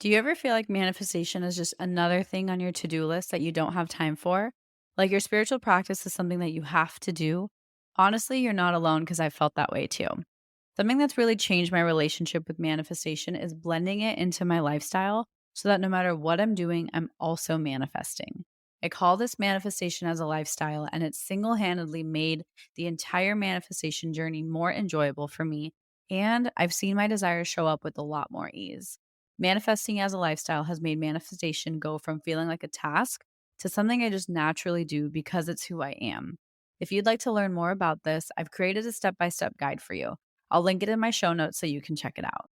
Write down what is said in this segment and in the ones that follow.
Do you ever feel like manifestation is just another thing on your to-do list that you don't have time for? Like your spiritual practice is something that you have to do? Honestly, you're not alone because I felt that way too. Something that's really changed my relationship with manifestation is blending it into my lifestyle so that no matter what I'm doing, I'm also manifesting. I call this manifestation as a lifestyle, and it's single handedly made the entire manifestation journey more enjoyable for me. And I've seen my desires show up with a lot more ease. Manifesting as a lifestyle has made manifestation go from feeling like a task to something I just naturally do because it's who I am. If you'd like to learn more about this, I've created a step by step guide for you. I'll link it in my show notes so you can check it out.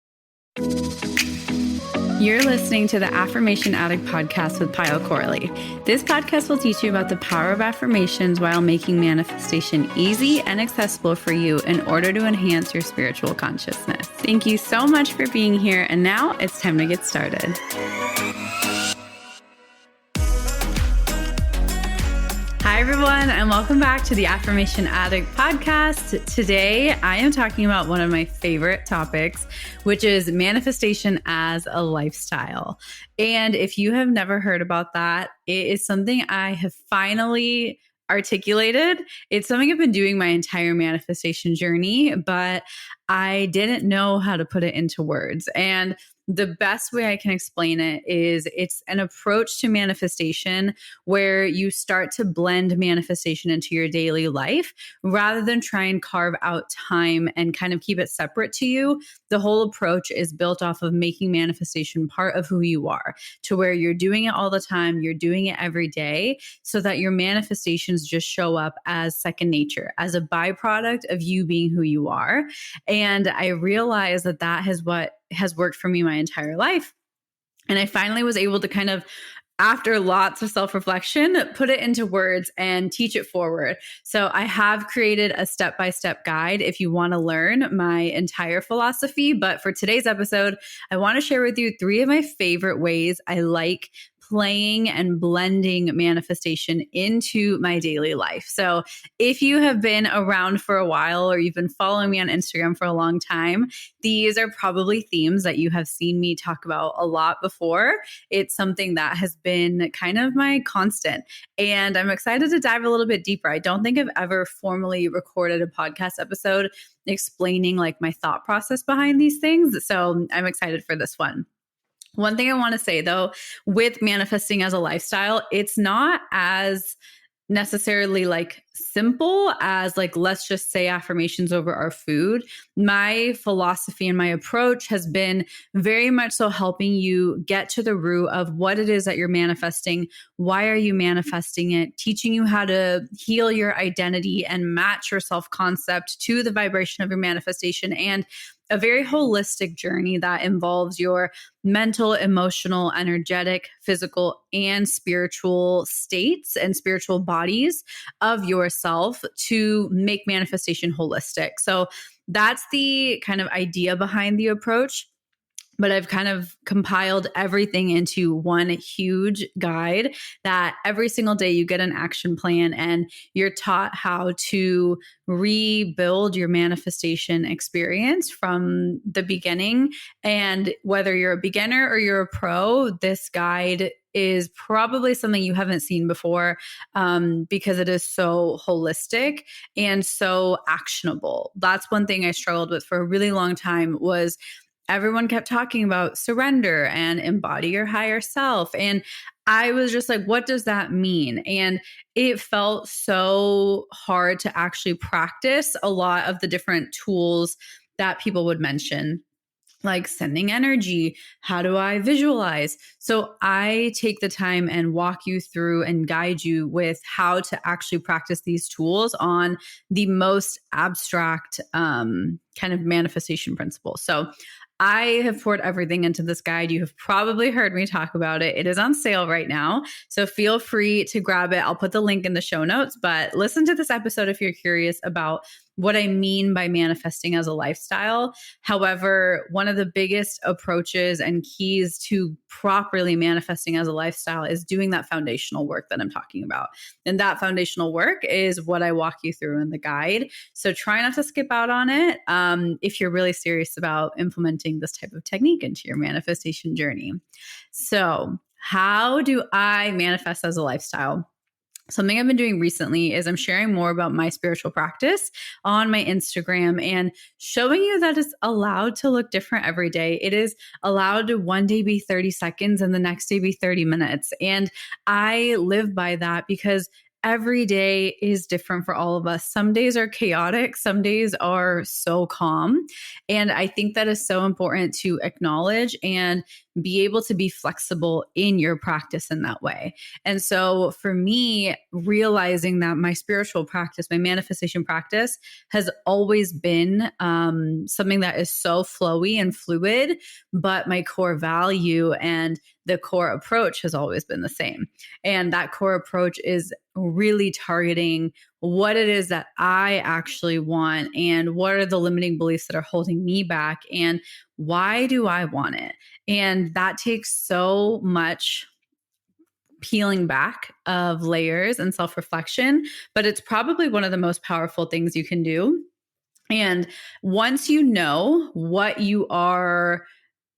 You're listening to the Affirmation Addict podcast with Pyle Corley. This podcast will teach you about the power of affirmations while making manifestation easy and accessible for you in order to enhance your spiritual consciousness. Thank you so much for being here, and now it's time to get started. Hi, everyone, and welcome back to the Affirmation Addict podcast. Today, I am talking about one of my favorite topics, which is manifestation as a lifestyle. And if you have never heard about that, it is something I have finally articulated. It's something I've been doing my entire manifestation journey, but I didn't know how to put it into words. And the best way I can explain it is it's an approach to manifestation where you start to blend manifestation into your daily life rather than try and carve out time and kind of keep it separate to you. The whole approach is built off of making manifestation part of who you are, to where you're doing it all the time, you're doing it every day, so that your manifestations just show up as second nature, as a byproduct of you being who you are. And I realized that that is what has worked for me my entire life. And I finally was able to kind of, after lots of self-reflection, put it into words and teach it forward. So I have created a step-by-step guide if you want to learn my entire philosophy. But for today's episode, I want to share with you 3 of my favorite ways I like playing and blending manifestation into my daily life. So if you have been around for a while or you've been following me on Instagram for a long time, these are probably themes that you have seen me talk about a lot before. It's something that has been kind of my constant. And I'm excited to dive a little bit deeper. I don't think I've ever formally recorded a podcast episode explaining like my thought process behind these things. So I'm excited for this one. One thing I want to say though, with manifesting as a lifestyle, it's not as necessarily like simple as like, let's just say affirmations over our food. My philosophy and my approach has been very much so helping you get to the root of what it is that you're manifesting. Why are you manifesting it? Teaching you how to heal your identity and match your self-concept to the vibration of your manifestation, and a very holistic journey that involves your mental, emotional, energetic, physical, and spiritual states and spiritual bodies of yourself to make manifestation holistic. So that's the kind of idea behind the approach. But I've kind of compiled everything into one huge guide that every single day you get an action plan and you're taught how to rebuild your manifestation experience from the beginning. And whether you're a beginner or you're a pro, this guide is probably something you haven't seen before, because it is so holistic and so actionable. That's one thing I struggled with for a really long time. Was everyone kept talking about surrender and embody your higher self. And I was just like, what does that mean? And it felt so hard to actually practice a lot of the different tools that people would mention, like sending energy. How do I visualize? So I take the time and walk you through and guide you with how to actually practice these tools on the most abstract kind of manifestation principles. So I have poured everything into this guide. You have probably heard me talk about it. It is on sale right now, so feel free to grab it. I'll put the link in the show notes, but listen to this episode if you're curious about what I mean by manifesting as a lifestyle. However, one of the biggest approaches and keys to properly manifesting as a lifestyle is doing that foundational work that I'm talking about. And that foundational work is what I walk you through in the guide. So try not to skip out on it if you're really serious about implementing this type of technique into your manifestation journey. So, how do I manifest as a lifestyle? Something I've been doing recently is I'm sharing more about my spiritual practice on my Instagram and showing you that it's allowed to look different every day. It is allowed to one day be 30 seconds and the next day be 30 minutes. And I live by that because every day is different for all of us. Some days are chaotic, some days are so calm. And I think that is so important to acknowledge and be able to be flexible in your practice in that way. And so for me, realizing that my spiritual practice, my manifestation practice has always been something that is so flowy and fluid, but my core value and the core approach has always been the same. And that core approach is really targeting what it is that I actually want and what are the limiting beliefs that are holding me back and why do I want it? And that takes so much peeling back of layers and self-reflection, but it's probably one of the most powerful things you can do. And once you know what you are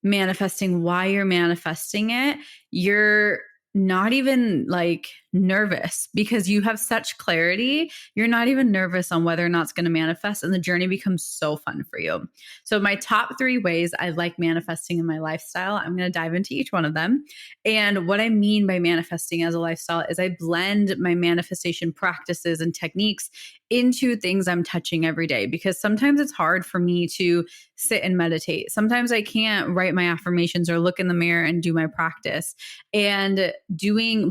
manifesting, why you're manifesting it, you're not even like nervous because you have such clarity. You're not even nervous on whether or not it's going to manifest, and the journey becomes so fun for you. So my top 3 ways I like manifesting in my lifestyle, I'm going to dive into each one of them. And what I mean by manifesting as a lifestyle is I blend my manifestation practices and techniques into things I'm touching every day, because sometimes it's hard for me to sit and meditate. Sometimes I can't write my affirmations or look in the mirror and do my practice. And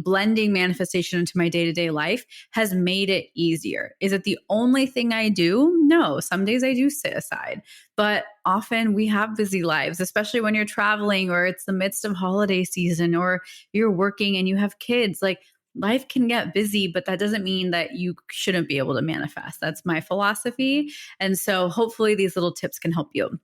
blending manifestation into my day-to-day life has made it easier. Is it the only thing I do? No. Some days I do sit aside, but often we have busy lives, especially when you're traveling or it's the midst of holiday season or you're working and you have kids. Like, life can get busy, but that doesn't mean that you shouldn't be able to manifest. That's my philosophy. And so hopefully these little tips can help you.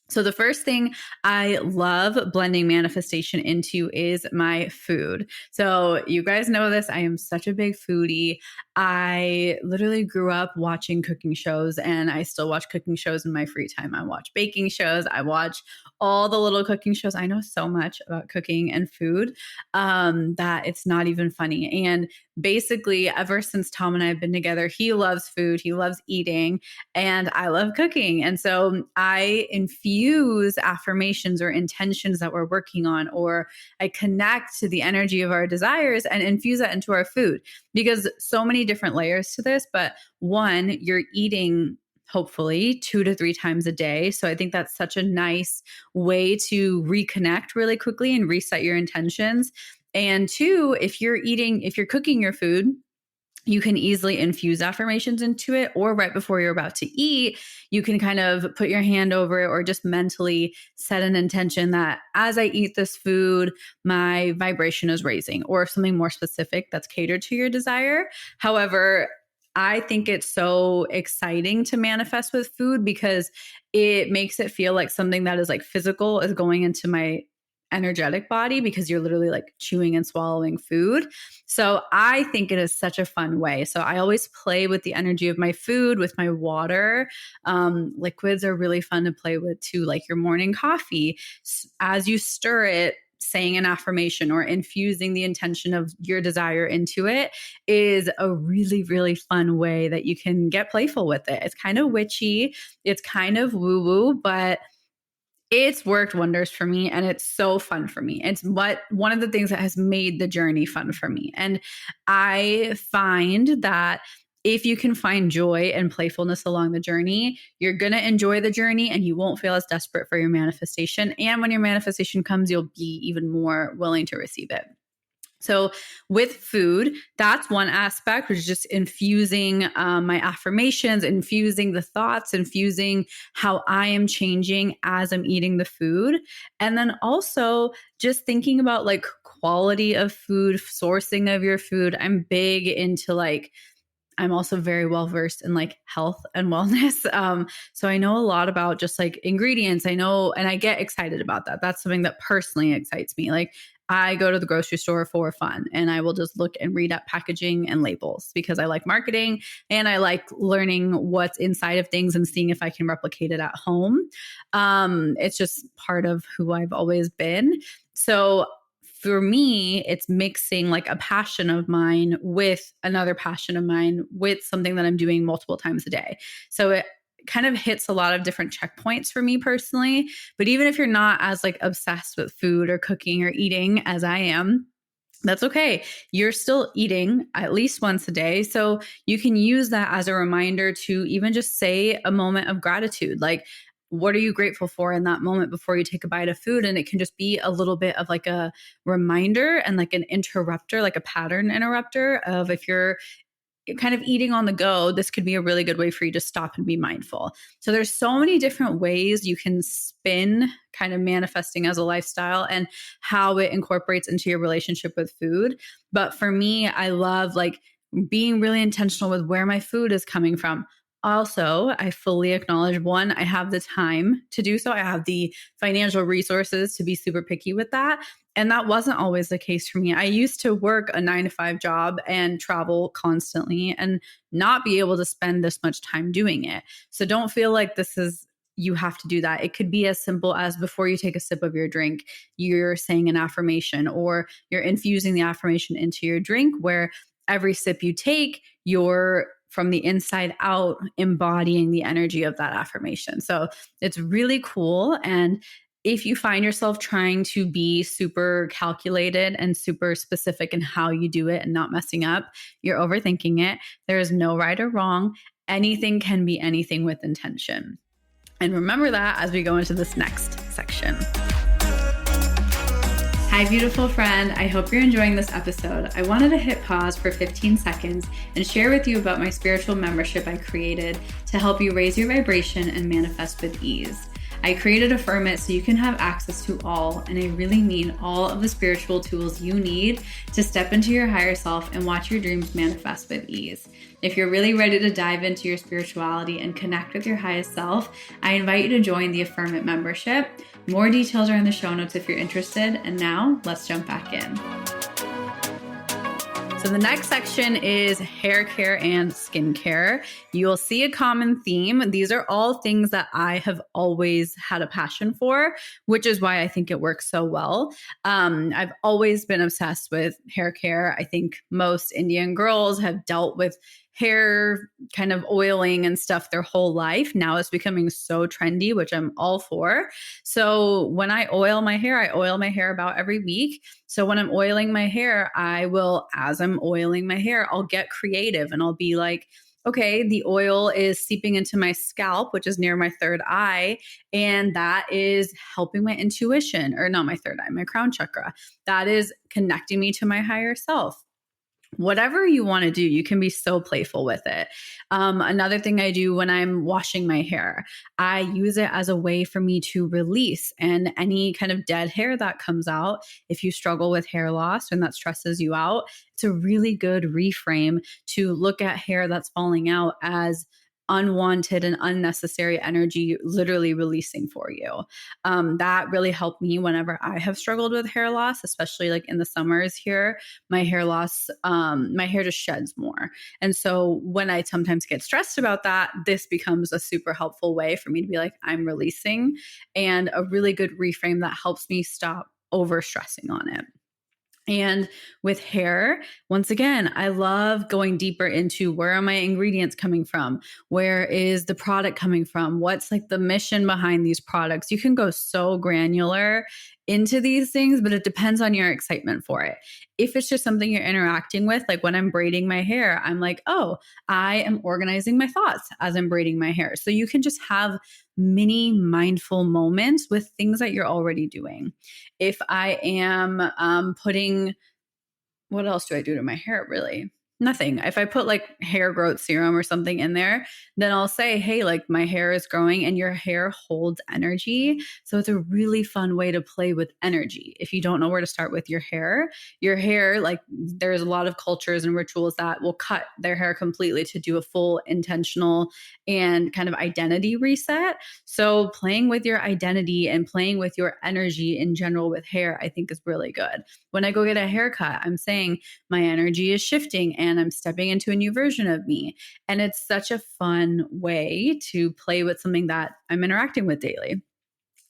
So the first thing I love blending manifestation into is my food. So you guys know this. I am such a big foodie. I literally grew up watching cooking shows, and I still watch cooking shows in my free time. I watch baking shows. I watch all the little cooking shows. I know so much about cooking and food that it's not even funny. And basically, ever since Tom and I have been together, he loves food. He loves eating, and I love cooking. And so I infuse affirmations or intentions that we're working on, or I connect to the energy of our desires and infuse that into our food, because so many different layers to this. But one, you're eating hopefully 2 to 3 times a day. So I think that's such a nice way to reconnect really quickly and reset your intentions. And 2, if you're cooking your food, you can easily infuse affirmations into it, or right before you're about to eat, you can kind of put your hand over it or just mentally set an intention that as I eat this food, my vibration is raising, or something more specific that's catered to your desire. However, I think it's so exciting to manifest with food because it makes it feel like something that is like physical is going into my energetic body, because you're literally like chewing and swallowing food. So I think it is such a fun way. So I always play with the energy of my food, with my water. Liquids are really fun to play with too, like your morning coffee. As you stir it, saying an affirmation or infusing the intention of your desire into it is a really, really fun way that you can get playful with it. It's kind of witchy. It's kind of woo-woo, but it's worked wonders for me, and it's so fun for me. It's one of the things that has made the journey fun for me. And I find that if you can find joy and playfulness along the journey, you're going to enjoy the journey and you won't feel as desperate for your manifestation. And when your manifestation comes, you'll be even more willing to receive it. So with food, that's one aspect, which is just infusing my affirmations, infusing the thoughts, infusing how I am changing as I'm eating the food. And then also just thinking about like quality of food, sourcing of your food. I'm big into like I'm also very well versed in like health and wellness. So I know a lot about just like ingredients. I know, and I get excited about that. That's something that personally excites me. Like I go to the grocery store for fun and I will just look and read up packaging and labels because I like marketing and I like learning what's inside of things and seeing if I can replicate it at home. It's just part of who I've always been. So for me, it's mixing like a passion of mine with another passion of mine with something that I'm doing multiple times a day. So it kind of hits a lot of different checkpoints for me personally. But even if you're not as like obsessed with food or cooking or eating as I am, that's okay. You're still eating at least once a day. So you can use that as a reminder to even just say a moment of gratitude. Like, what are you grateful for in that moment before you take a bite of food? And it can just be a little bit of like a reminder and like an interrupter, like a pattern interrupter of if you're kind of eating on the go, this could be a really good way for you to stop and be mindful. So there's so many different ways you can spin kind of manifesting as a lifestyle and how it incorporates into your relationship with food. But for me, I love like being really intentional with where my food is coming from. Also, I fully acknowledge one, I have the time to do so. I have the financial resources to be super picky with that. And that wasn't always the case for me. I used to work a 9 to 5 job and travel constantly and not be able to spend this much time doing it. So don't feel like you have to do that. It could be as simple as before you take a sip of your drink, you're saying an affirmation or you're infusing the affirmation into your drink where every sip you take, you're from the inside out embodying the energy of that affirmation. So it's really cool. And if you find yourself trying to be super calculated and super specific in how you do it and not messing up, you're overthinking it. There is no right or wrong. Anything can be anything with intention. And remember that as we go into this next section. Hi, beautiful friend. I hope you're enjoying this episode. I wanted to hit pause for 15 seconds and share with you about my spiritual membership I created to help you raise your vibration and manifest with ease. I created Affirm It so you can have access to all, and I really mean all of the spiritual tools you need to step into your higher self and watch your dreams manifest with ease. If you're really ready to dive into your spirituality and connect with your highest self, I invite you to join the Affirm It membership. More details are in the show notes if you're interested. And now let's jump back in. So the next section is hair care and skincare. You'll see a common theme. These are all things that I have always had a passion for, which is why I think it works so well. I've always been obsessed with hair care. I think most Indian girls have dealt with hair kind of oiling and stuff their whole life. Now it's becoming so trendy, which I'm all for. So when I oil my hair about every week. So when I'm oiling my hair, as I'm oiling my hair, I'll get creative and I'll be like, okay, the oil is seeping into my scalp, which is near my third eye. And that is helping my intuition, or not my third eye, my crown chakra. That is connecting me to my higher self. Whatever you want to do, you can be so playful with it. Another thing I do when I'm washing my hair, I use it as a way for me to release and any kind of dead hair that comes out. If you struggle with hair loss and that stresses you out, it's a really good reframe to look at hair that's falling out as unwanted and unnecessary energy literally releasing for you. That really helped me whenever I have struggled with hair loss, especially like in the summers here. My hair just sheds more. And so when I sometimes get stressed about that, this becomes a super helpful way for me to be like, I'm releasing, and a really good reframe that helps me stop over stressing on it. And with hair, once again, I love going deeper into where are my ingredients coming from? Where is the product coming from? What's like the mission behind these products? You can go so granular into these things, but it depends on your excitement for it. If it's just something you're interacting with, like when I'm braiding my hair, I'm like, oh, I am organizing my thoughts as I'm braiding my hair. So you can just have mini mindful moments with things that you're already doing. If I am what else do I do to my hair really? Nothing. If I put like hair growth serum or something in there, then I'll say, hey, like my hair is growing and your hair holds energy. So it's a really fun way to play with energy. If you don't know where to start with your hair, like there's a lot of cultures and rituals that will cut their hair completely to do a full intentional and kind of identity reset. So playing with your identity and playing with your energy in general with hair, I think is really good. When I go get a haircut, I'm saying my energy is shifting and I'm stepping into a new version of me. And it's such a fun way to play with something that I'm interacting with daily.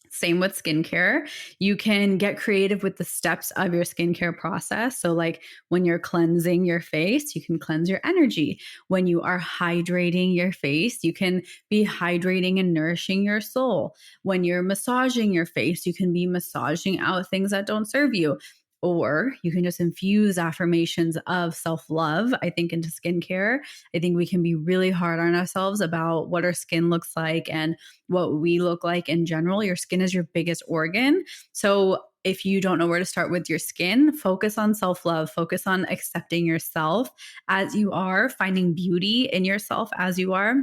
Same with skincare. You can get creative with the steps of your skincare process. So, like when you're cleansing your face, you can cleanse your energy. When you are hydrating your face, you can be hydrating and nourishing your soul. When you're massaging your face, you can be massaging out things that don't serve you. Or you can just infuse affirmations of self love, I think, into skincare. I think we can be really hard on ourselves about what our skin looks like and what we look like in general. Your skin is your biggest organ. So if you don't know where to start with your skin, focus on self love, focus on accepting yourself as you are, finding beauty in yourself as you are.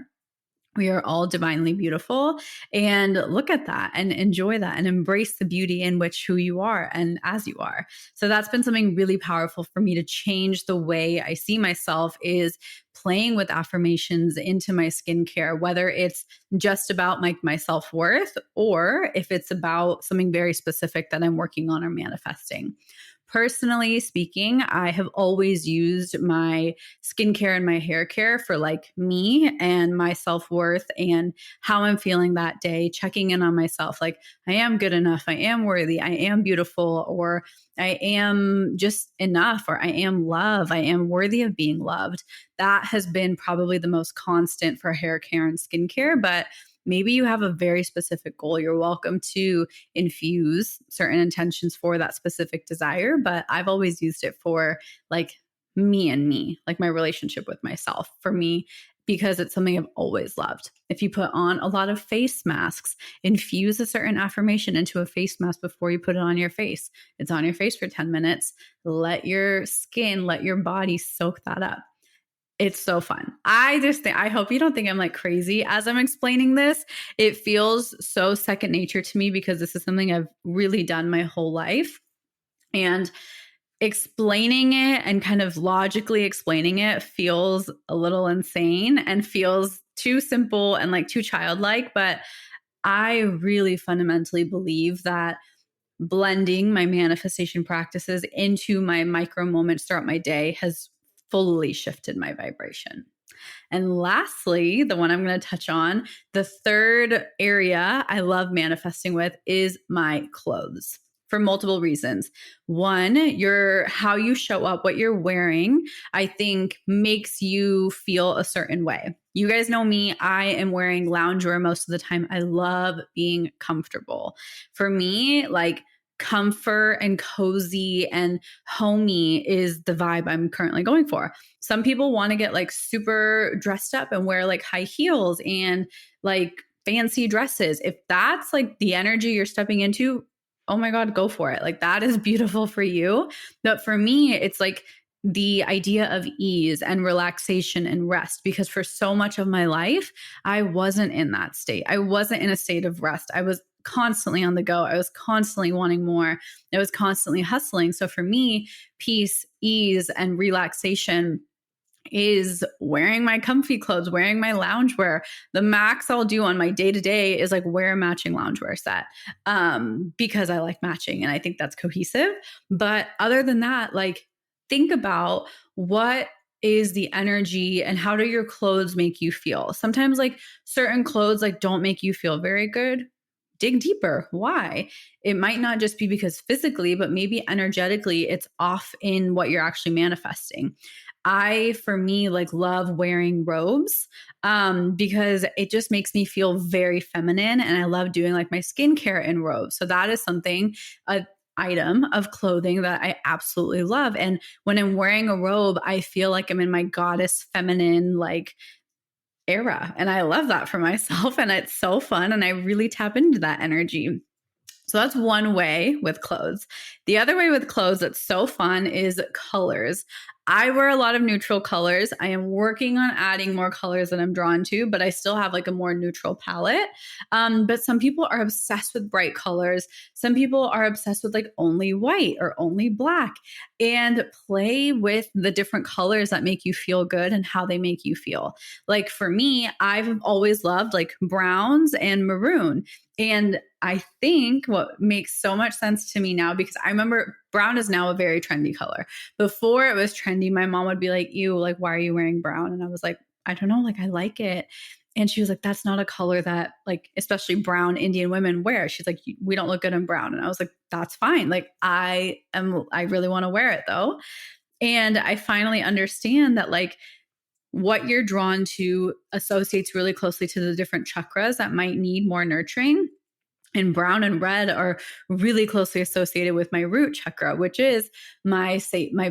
We are all divinely beautiful, and look at that and enjoy that and embrace the beauty in which who you are and as you are. So that's been something really powerful for me to change the way I see myself, is playing with affirmations into my skincare, whether it's just about my self-worth or if it's about something very specific that I'm working on or manifesting. Personally speaking, I have always used my skincare and my hair care for like me and my self-worth and how I'm feeling that day, checking in on myself. Like, I am good enough, I am worthy, I am beautiful, or I am just enough, or I am love, I am worthy of being loved. That has been probably the most constant for hair care and skincare, but maybe you have a very specific goal. You're welcome to infuse certain intentions for that specific desire. But I've always used it for like me and me, like my relationship with myself for me, because it's something I've always loved. If you put on a lot of face masks, infuse a certain affirmation into a face mask before you put it on your face. It's on your face for 10 minutes. Let your skin, let your body soak that up. It's so fun. I hope you don't think I'm like crazy as I'm explaining this. It feels so second nature to me because this is something I've really done my whole life. And explaining it and kind of logically explaining it feels a little insane and feels too simple and like too childlike. But I really fundamentally believe that blending my manifestation practices into my micro moments throughout my day has fully shifted my vibration. And lastly, the one I'm going to touch on, the third area I love manifesting with is my clothes, for multiple reasons. One, how you show up, what you're wearing, I think makes you feel a certain way. You guys know me, I am wearing loungewear most of the time. I love being comfortable. For me, like, comfort and cozy and homey is the vibe I'm currently going for. Some people want to get like super dressed up and wear like high heels and like fancy dresses. If that's like the energy you're stepping into, oh my God, go for it. Like, that is beautiful for you. But for me, it's like the idea of ease and relaxation and rest, because for so much of my life, I wasn't in that state. I wasn't in a state of rest. I was constantly on the go. I was constantly wanting more. I was constantly hustling. So for me, peace, ease, and relaxation is wearing my comfy clothes, wearing my loungewear. The max I'll do on my day-to-day is like wear a matching loungewear set because I like matching and I think that's cohesive. But other than that, like, think about what is the energy and how do your clothes make you feel? Sometimes like certain clothes like don't make you feel very good. Dig deeper. Why? It might not just be because physically, but maybe energetically it's off in what you're actually manifesting. For me, like love wearing robes because it just makes me feel very feminine, and I love doing like my skincare in robes. So that is something, an item of clothing that I absolutely love. And when I'm wearing a robe, I feel like I'm in my goddess feminine like era. And I love that for myself. And it's so fun. And I really tap into that energy. So that's one way with clothes. The other way with clothes that's so fun is colors. I wear a lot of neutral colors. I am working on adding more colors that I'm drawn to, but I still have like a more neutral palette. But some people are obsessed with bright colors. Some people are obsessed with like only white or only black, and play with the different colors that make you feel good and how they make you feel. Like for me, I've always loved like browns and maroon. And I think what makes so much sense to me now, because I remember brown is now a very trendy color. Before it was trendy, my mom would be like, "Ew, like, why are you wearing brown?" And I was like, "I don't know, like, I like it." And she was like, "That's not a color that, like, especially brown Indian women wear." She's like, "We don't look good in brown." And I was like, "That's fine. Like, I really want to wear it though." And I finally understand that, like, what you're drawn to associates really closely to the different chakras that might need more nurturing. And brown and red are really closely associated with my root chakra, which is my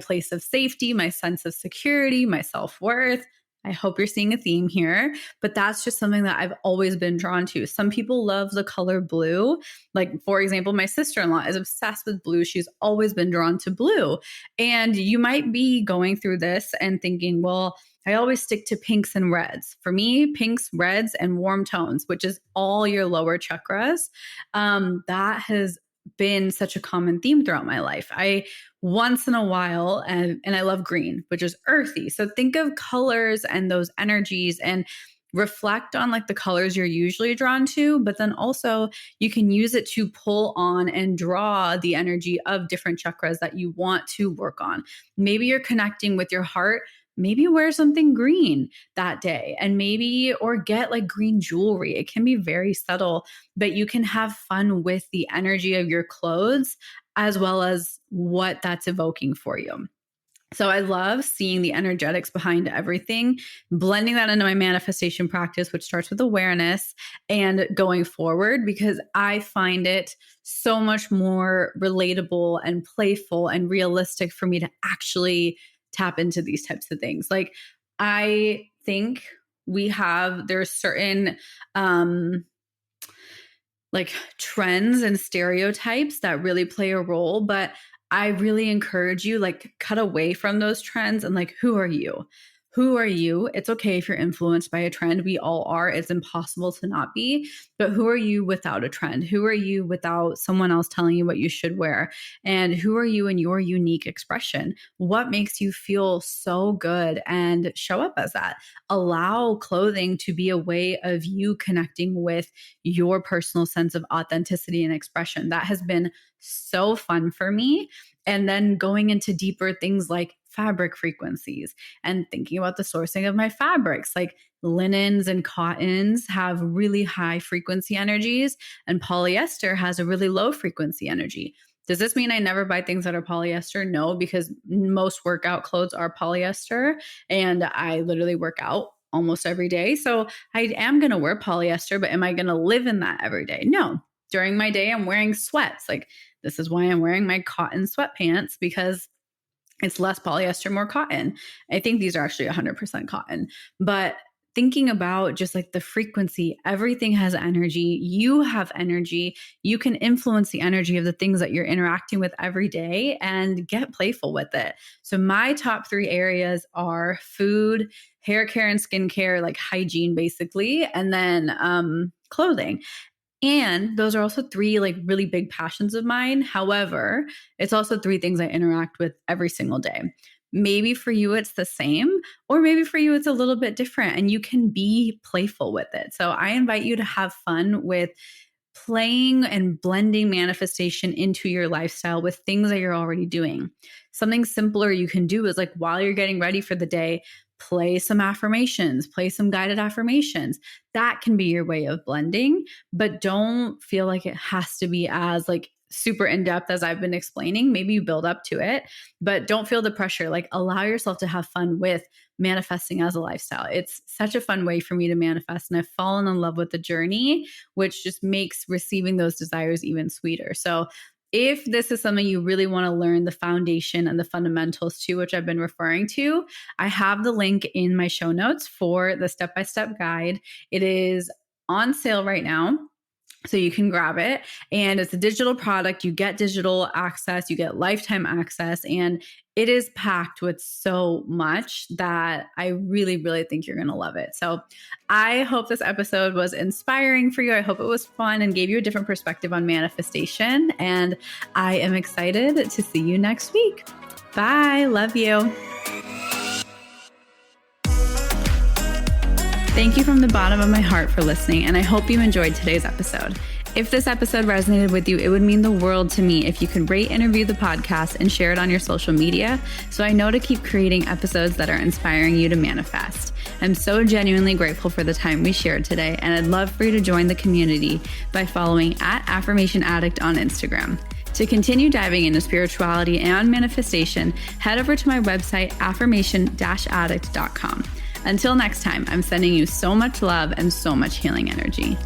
place of safety, my sense of security, my self-worth. I hope you're seeing a theme here, but that's just something that I've always been drawn to. Some people love the color blue. Like, for example, my sister-in-law is obsessed with blue. She's always been drawn to blue. And you might be going through this and thinking, well, I always stick to pinks and reds. For me, pinks, reds, and warm tones, which is all your lower chakras. That has been such a common theme throughout my life. I once in a while, and I love green, which is earthy. So think of colors and those energies and reflect on like the colors you're usually drawn to, but then also you can use it to pull on and draw the energy of different chakras that you want to work on. Maybe you're connecting with your heart. Maybe wear something green that day, and maybe, or get like green jewelry. It can be very subtle, but you can have fun with the energy of your clothes as well as what that's evoking for you. So I love seeing the energetics behind everything, blending that into my manifestation practice, which starts with awareness and going forward, because I find it so much more relatable and playful and realistic for me to actually tap into these types of things. Like, I think there's certain like trends and stereotypes that really play a role, but I really encourage you, like, cut away from those trends and like, who are you? Who are you? It's okay if you're influenced by a trend. We all are. It's impossible to not be. But who are you without a trend? Who are you without someone else telling you what you should wear? And who are you in your unique expression? What makes you feel so good, and show up as that? Allow clothing to be a way of you connecting with your personal sense of authenticity and expression. That has been so fun for me. And then going into deeper things like fabric frequencies and thinking about the sourcing of my fabrics. Like, linens and cottons have really high frequency energies, and polyester has a really low frequency energy. Does this mean I never buy things that are polyester? No, because most workout clothes are polyester, and I literally work out almost every day. So I am going to wear polyester, but am I going to live in that every day? No. During my day, I'm wearing sweats. Like, this is why I'm wearing my cotton sweatpants, because it's less polyester, more cotton. I think these are actually 100% cotton. But thinking about just like the frequency, everything has energy. You have energy. You can influence the energy of the things that you're interacting with every day and get playful with it. So my top 3 areas are food, hair care and skincare, like hygiene basically, and then clothing. And those are also 3 like really big passions of mine. However, it's also 3 things I interact with every single day. Maybe for you it's the same, or maybe for you it's a little bit different, and you can be playful with it. So I invite you to have fun with playing and blending manifestation into your lifestyle with things that you're already doing. Something simpler you can do is, like, while you're getting ready for the day, play some affirmations, play some guided affirmations. That can be your way of blending, but don't feel like it has to be as like super in depth as I've been explaining. Maybe you build up to it, but don't feel the pressure. Like, allow yourself to have fun with manifesting as a lifestyle. It's such a fun way for me to manifest, and I've fallen in love with the journey, which just makes receiving those desires even sweeter. So if this is something you really want to learn the foundation and the fundamentals to, which I've been referring to, I have the link in my show notes for the step-by-step guide. It is on sale right now. So you can grab it, and it's a digital product. You get digital access, you get lifetime access, and it is packed with so much that I really, really think you're going to love it. So I hope this episode was inspiring for you. I hope it was fun and gave you a different perspective on manifestation. And I am excited to see you next week. Bye. Love you. Thank you from the bottom of my heart for listening, and I hope you enjoyed today's episode. If this episode resonated with you, it would mean the world to me if you could rate and review the podcast and share it on your social media so I know to keep creating episodes that are inspiring you to manifest. I'm so genuinely grateful for the time we shared today, and I'd love for you to join the community by following @Affirmation Addict on Instagram. To continue diving into spirituality and manifestation, head over to my website, affirmation-addict.com. Until next time, I'm sending you so much love and so much healing energy.